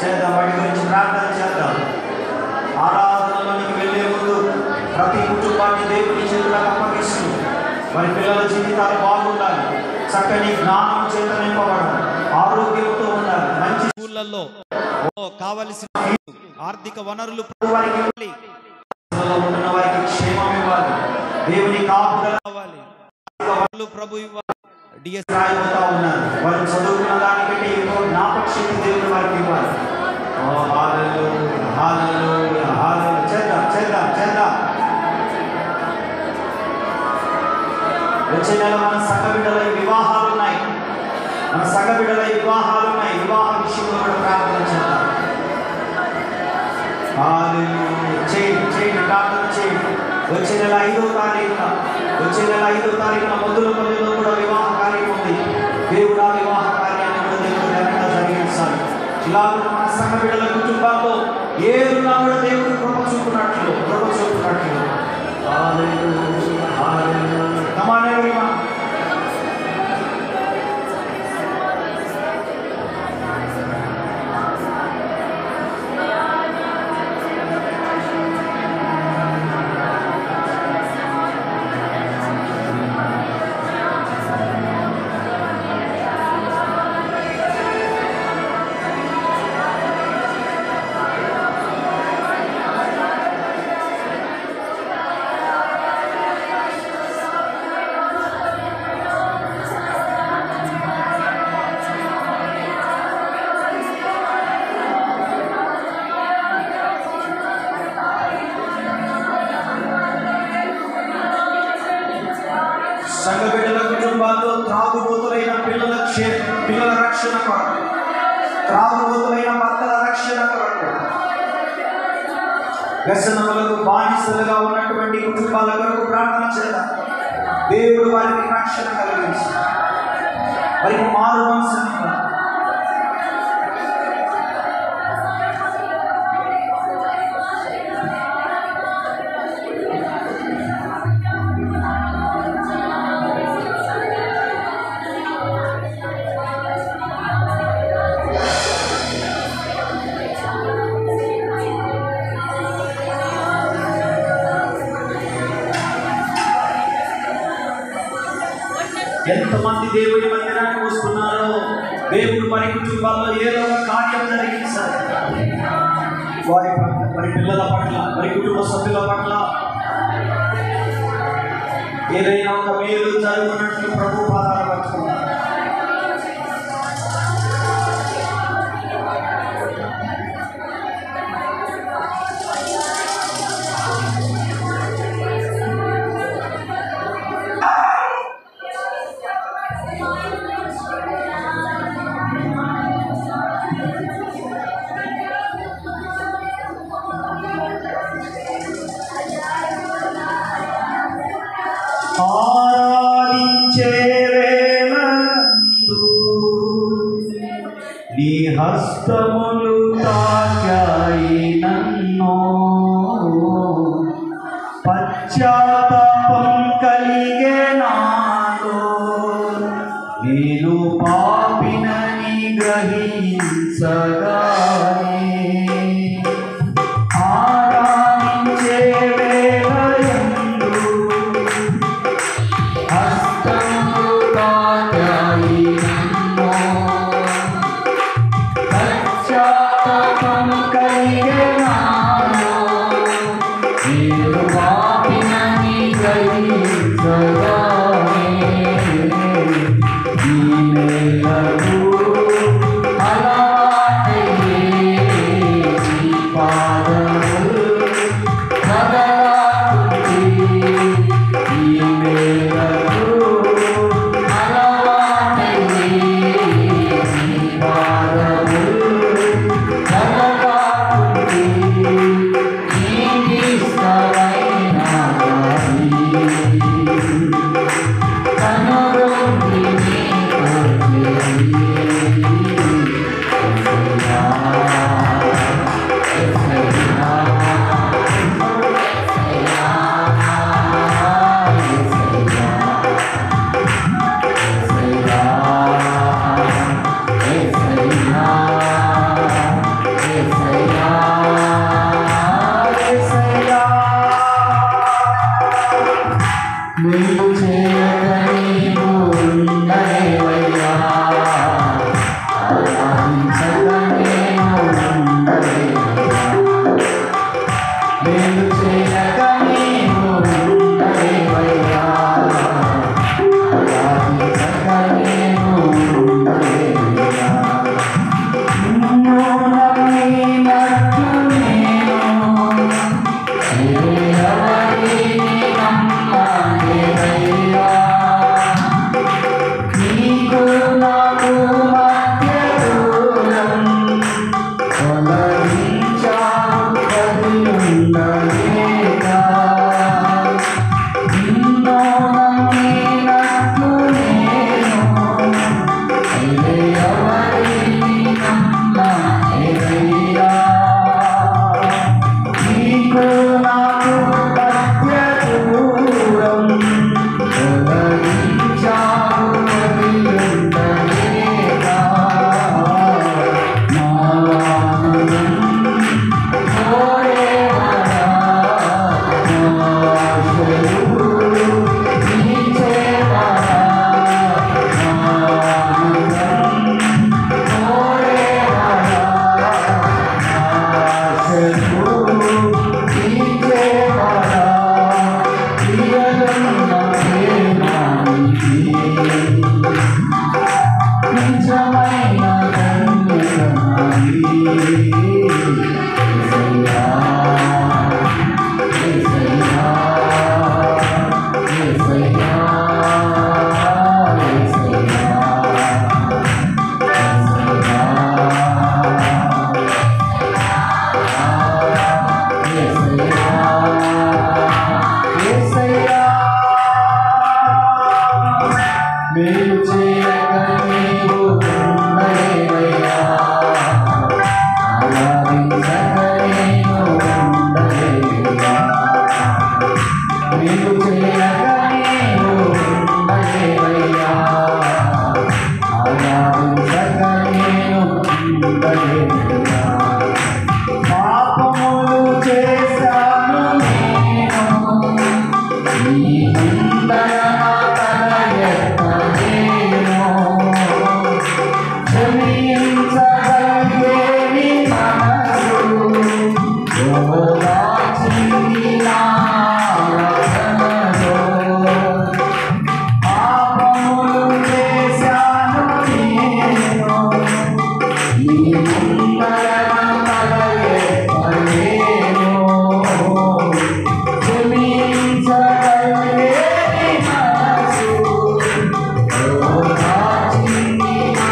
చేద్దాం, వాటి గురించి ప్రార్థన చేద్దాం. ఆరాధనలోనికి వెళ్ళే ముందు ప్రతి కుటుంబాన్ని దేవుని చేతులకు అప్పగిస్తూ వారి పిల్లల జీవితాలు బాగుండాలి, చక్కని జ్ఞానం చేత నింపబడాలి, ఆరోగ్యంతో ఉండాలి, మంచి స్కూళ్ళల్లో కావలసిన ఆర్థిక వనరులు వారికి ఉంటున్న వారికి క్షేమం ఇవ్వాలి, దేవుని కాపుదల కావాలి, ప్రభు ఇవ్వాలి. రాయిపోతా ఉన్నారు, వారు చదువుకున్న దానికంటే ఎక్కువ జ్ఞాపక శక్తి దేవుని వారికి ఇవ్వాలి. చేద్దాం చేద్దాం చేద్దాం. వచ్చే నెల మన సంఘ బిడ్డల వివాహాలు ఉన్నాయి, మన సంఘ బిడ్డల వివాహాలు ఉన్నాయి. వివాహ విషయంలో కూడా ప్రార్థన చేద్దాం. చేయండి ప్రార్థన చేయండి. వచ్చే నెల 5వ తారీఖున మొదలుపల్లిలో కూడా వివాహ కార్యం ఉంది. దేవుడు ఆ వివాహ కార్యాన్ని కూడా దేవుడు ఘనంగా జరిగించాలి. ఇలాగ మన సంఘ బిడ్డల కుటుంబాల్లో ఏదున్నా కూడా దేవుడు కృప చూపునట్లు. సంఘ బిడ్డల కుటుంబాల్లో త్రాగుబోతులైన పిల్లల రక్షణ కొరకు, త్రాగుబోతులైన భర్తల రక్షణ కొరకు, వ్యసనములకు బానిసలుగా ఉన్నటువంటి కుటుంబాల కొరకు ప్రార్థన చేద్దాం. దేవుడు వారికి రక్షణ కలిగించి వారికి మారు మనసుని ఎంతమంది దేవుని మందిరానికి వస్తున్నారో దేవుడు వారి కుటుంబాల్లో ఏదో ఒక కార్యం జరిగించాలి. వారి పిల్లల పట్ల, వారి కుటుంబ సభ్యుల పట్ల ఏదైనా ఒక మేలు జరుగుతున్నట్లు ప్రభు పాదాలు పట్టుకున్నారు. ఆరాధించే వేళందు నీ హస్తములు తాకాయి నన్ను, పశ్చాత్తాపం కలిగే నాలో, నేను పాపినని గ్రహించగానే ఆరాధించే Amen. పాపములు చేశాను నేను, నీ ముందర తల ఎత్తలేను. క్షమించగలిగేది మనసు, ఓదార్చింది నా రక్షణలో. పాపములు చేశాను నేను, నీ ముందర తల ఎత్తలేను. క్షమించగలిగేది మనసు, ఓదార్చింది నా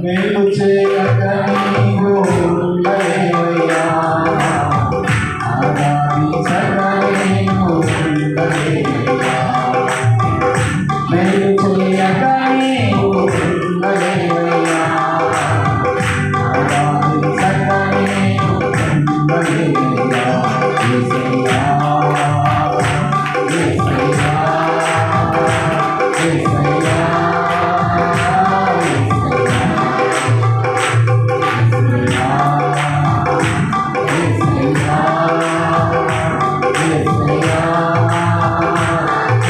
మేలు చేయక నీవు ఉండలేవయ్యా, ఆరాధించక నీవు ఉండలేవయ్యా. మేలు చేయక నీవు ఉండలేవయ్యా, ఆరాధించక నీవు ఉండలేవయ్యా. యేసయ్యా, యేసయ్యా,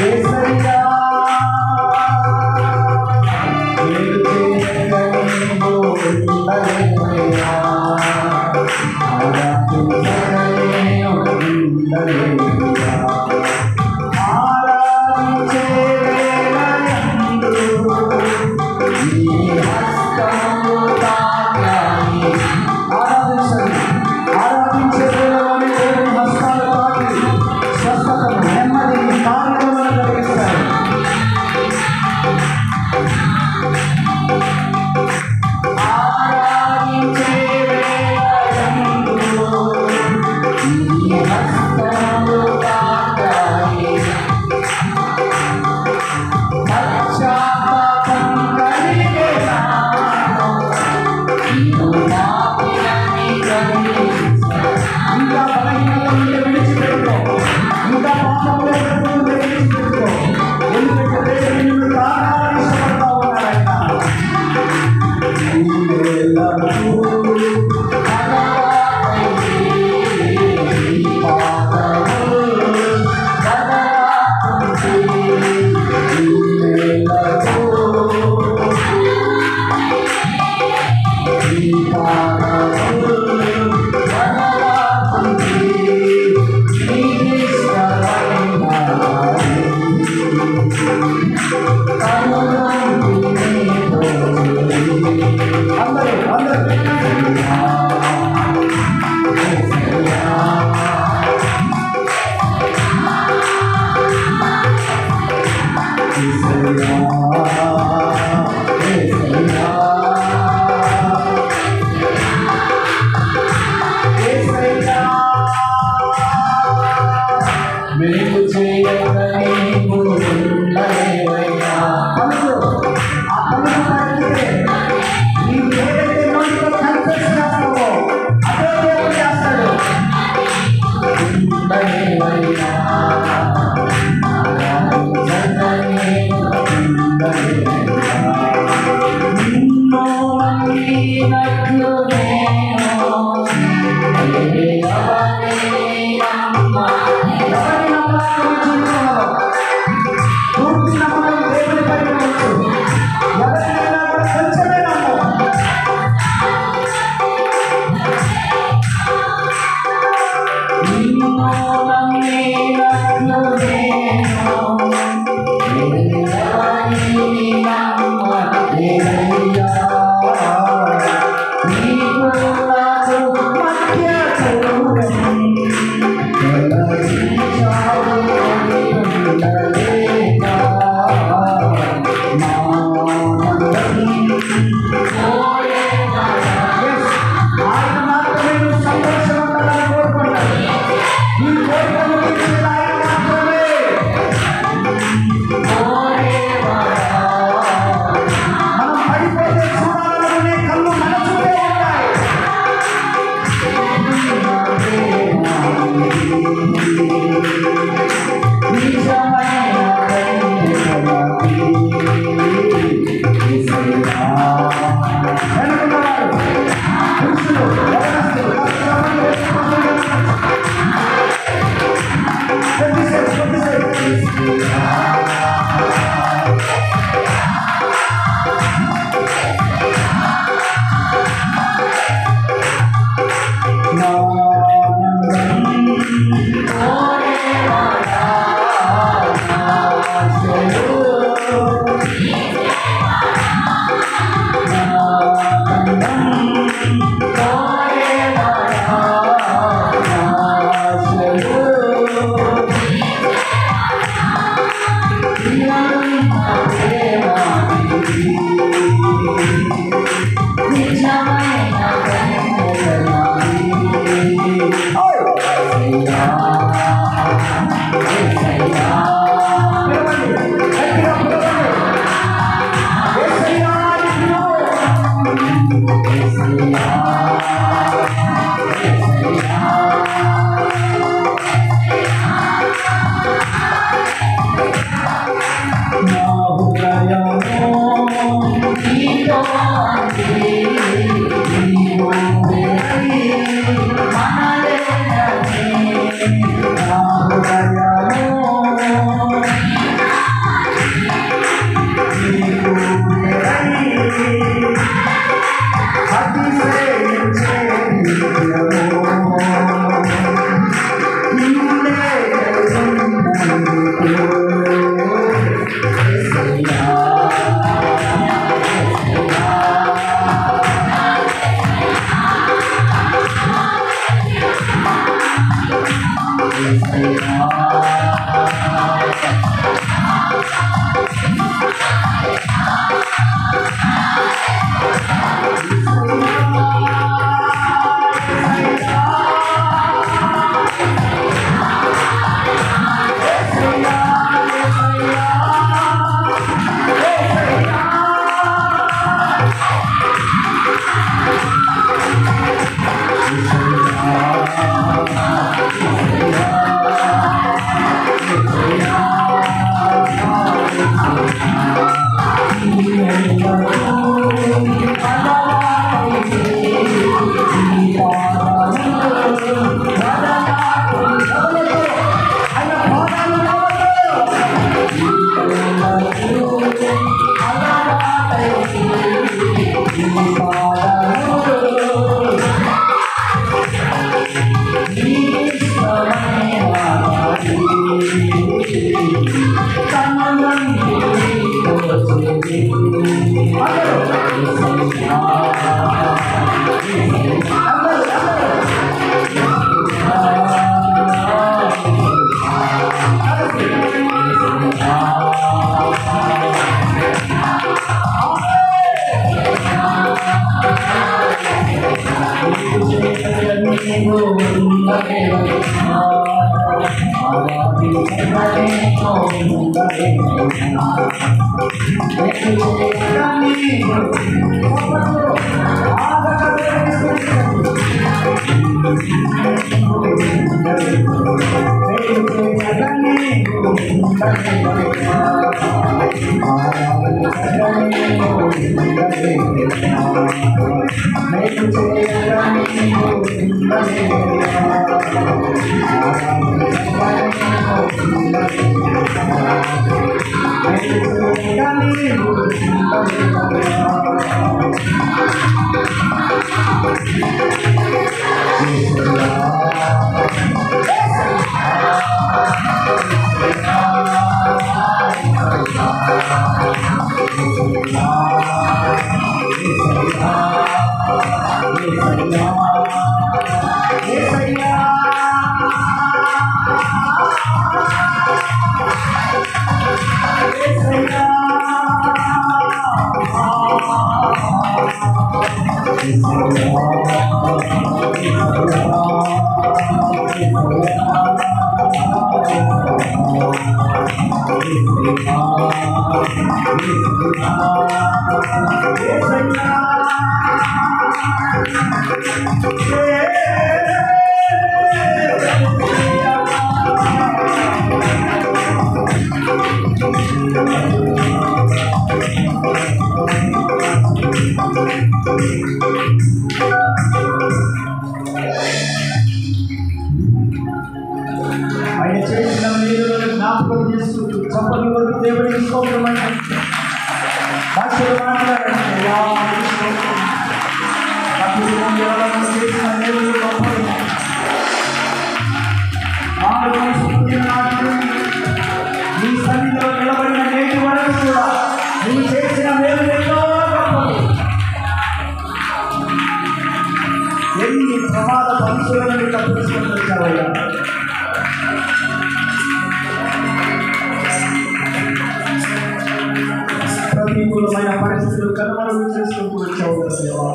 యేసయ్యా. ఎవరి తీసుకొని వచ్చావయ్యా. ప్రతికూలమైన పరిస్థితులు కనుమరుగు చేసుకుంటూ వచ్చావు దేవా.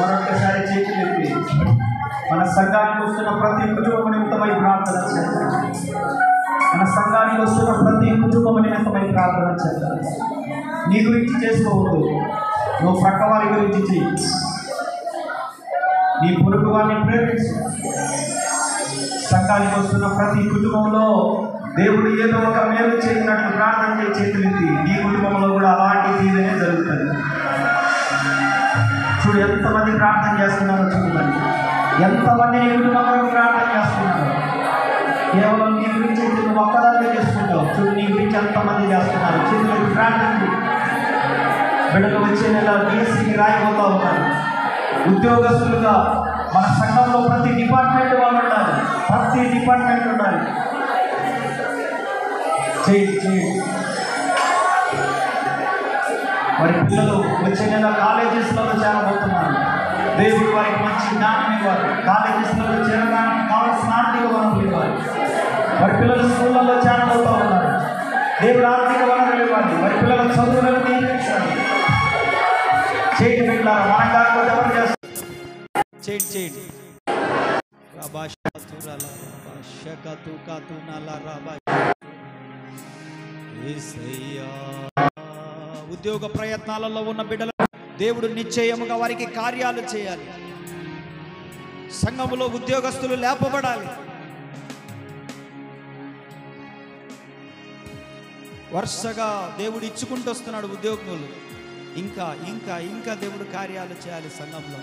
మరొకసారి చేతులెత్తి మన సంఘానికి వస్తున్న ప్రతి కుటుంబం నిమిత్తమై ప్రార్థన చేద్దాం. మన సంఘానికి వస్తున్న ప్రతి కుటుంబం నిమిత్తమై ప్రార్థన చేద్దాం. నీ గురించి చేసుకోవద్దు, నువ్వు పక్క వారి గురించి చెయ్యి. నీ పొరుగు వారిని ప్రేమించు. సంఘానికి వస్తున్న ప్రతి కుటుంబంలో దేవుడు ఏదో ఒక మేలు చేసినట్లు ప్రార్థన చేసి చేతులెత్తి నీ కుటుంబంలో కూడా అలాంటి తీరునే జరుగుతుంది. చూడు ఎంతమంది ప్రార్థన చేస్తున్నారో చూడండి. ఎంతమంది నీ కుటుంబంలో ప్రార్థన చేస్తున్నారు. కేవలం నీ గురించి నువ్వు ఒక్కదాన్ని చేసుకుంటావు. చూడు నీ గురించి ఎంతమంది చేస్తున్నారు. చేతులకి ప్రార్థన బిడ్డలు వచ్చే నెల డిఎస్సికి రాయిపోతూ ఉన్నారు. ఉద్యోగస్తులుగా మన సంఘంలో ప్రతి డిపార్ట్మెంట్ వాళ్ళు ఉండాలి. ప్రతి డిపార్ట్మెంట్ ఉండాలి. చేయండి. వారి పిల్లలు వచ్చే నెల కాలేజెస్లో చేరబోతున్నారు. దేవుడు వారికి మంచి జ్ఞానం ఇవ్వాలి. కాలేజెస్లో చేరడానికి కావాల్సిన ఆర్థిక వనరులు ఇవ్వాలి. వారి పిల్లలు స్కూళ్ళల్లో చేరబోతూ ఉన్నారు. దేవుడు ఆర్థిక వనరులు ఇవ్వాలి. వారి పిల్లల చదువులను నియమించాలి. చేయండి బిడ్డలారా, మనం కాకపోతే ఎవరు చేస్తారు? చేయండి. ఉద్యోగ ప్రయత్నాలలో ఉన్న బిడ్డలు దేవుడు నిశ్చయముగా వారికి కార్యాలు చేయాలి. సంఘములో ఉద్యోగస్తులు లేపబడాలి. వరుసగా దేవుడు ఇచ్చుకుంటూ వస్తున్నాడు ఉద్యోగులు. ఇంకా ఇంకా ఇంకా దేవుడు కార్యాలు చేయాలి సంఘంలో.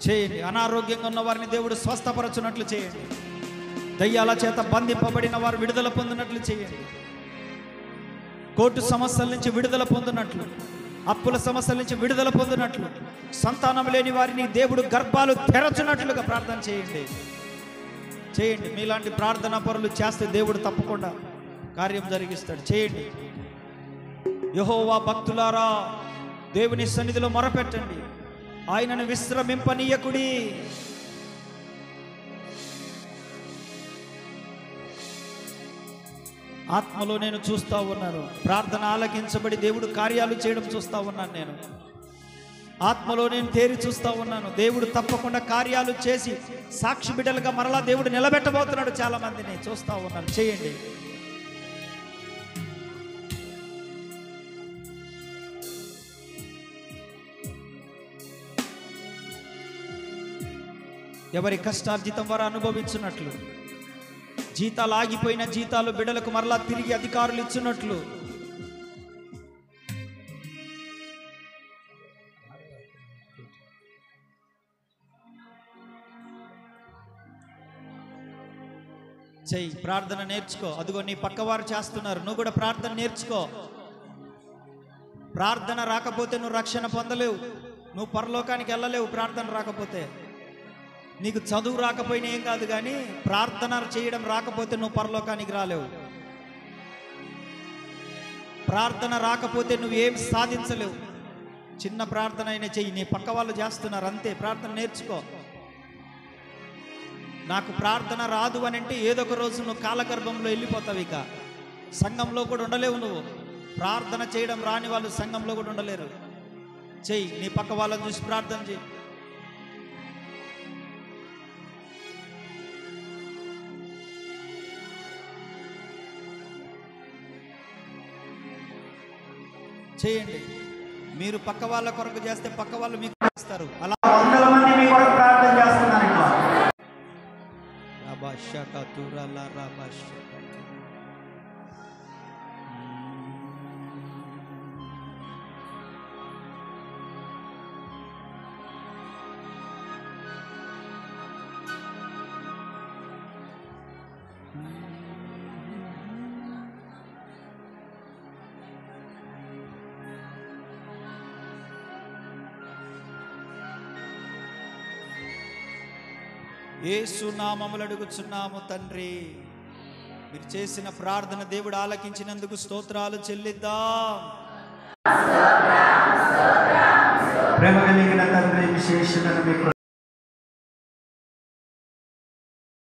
చేయండి. అనారోగ్యంగా ఉన్న వారిని దేవుడు స్వస్థపరచున్నట్లు చేయండి. దయ్యాల చేత బంధింపబడిన వారు విడుదల పొందినట్లు చేయండి. కోర్టు సమస్యల నుంచి విడుదల పొందినట్లు, అప్పుల సమస్యల నుంచి విడుదల పొందినట్లు, సంతానం లేని వారిని దేవుడు గర్భాలు తెరచున్నట్లుగా ప్రార్థన చేయండి. మీలాంటి ప్రార్థనా పరులు చేస్తే దేవుడు తప్పకుండా కార్యం జరిగిస్తాడు. చేయండి. యెహోవా భక్తులారా, దేవుని సన్నిధిలో మొరపెట్టండి. ఆయనను విశ్రమింపనీయకుడి. ఆత్మలో నేను చూస్తూ ఉన్నాను. ప్రార్థన ఆలకించబడి దేవుడు కార్యాలు చేయడం చూస్తూ ఉన్నాను. నేను ఆత్మలో నేను తేరి చూస్తూ ఉన్నాను. దేవుడు తప్పకుండా కార్యాలు చేసి సాక్షి బిడ్డలుగా మరలా దేవుడు నిలబెట్టబోతున్నాడు. చాలా మందిని చూస్తూ ఉన్నాను. చేయండి. ఎవరి కష్టార్జితం వారు అనుభవించున్నట్లు, జీతాలు ఆగిపోయిన జీతాలు బిడ్డలకు మరలా తిరిగి అధికారులు ఇచ్చినట్లు, చెయ్యి. ప్రార్థన నేర్చుకో. అదిగో నీ పక్కవారు చేస్తున్నారు, నువ్వు కూడా ప్రార్థన నేర్చుకో. ప్రార్థన రాకపోతే నువ్వు రక్షణ పొందలేవు, నువ్వు పరలోకానికి వెళ్ళలేవు. ప్రార్థన రాకపోతే నీకు చదువు రాకపోయినా ఏం కాదు, కానీ ప్రార్థన చేయడం రాకపోతే నువ్వు పరలోకానికి రాలేవు. ప్రార్థన రాకపోతే నువ్వేం సాధించలేవు. చిన్న ప్రార్థన అయినా చెయ్యి. నీ పక్క వాళ్ళు చేస్తున్నారు అంతే. ప్రార్థన నేర్చుకో. నాకు ప్రార్థన రాదు అని అంటే ఏదో ఒక రోజు నువ్వు కాలగర్భంలో వెళ్ళిపోతావు. ఇక సంఘంలో కూడా ఉండలేవు. నువ్వు ప్రార్థన చేయడం రాని వాళ్ళు సంఘంలో కూడా ఉండలేరు. చెయ్యి. నీ పక్క వాళ్ళని చూసి ప్రార్థన చెయ్యి. చేయండి. మీరు పక్క వాళ్ళ కొరకు చేస్తే పక్క వాళ్ళు మీకు చేస్తారు. అలా వందల మంది మీ కొరకు ప్రార్థన చేస్తున్నారు. ఇట్లా యేసు నామములో అడుగుచున్నాము తండ్రి. మీరు చేసిన ప్రార్థన దేవుడు ఆలకించినందుకు స్తోత్రాలు చెల్లిద్దాం. ప్రేమ కలిగిన తండ్రి, విశేషమైన మీకు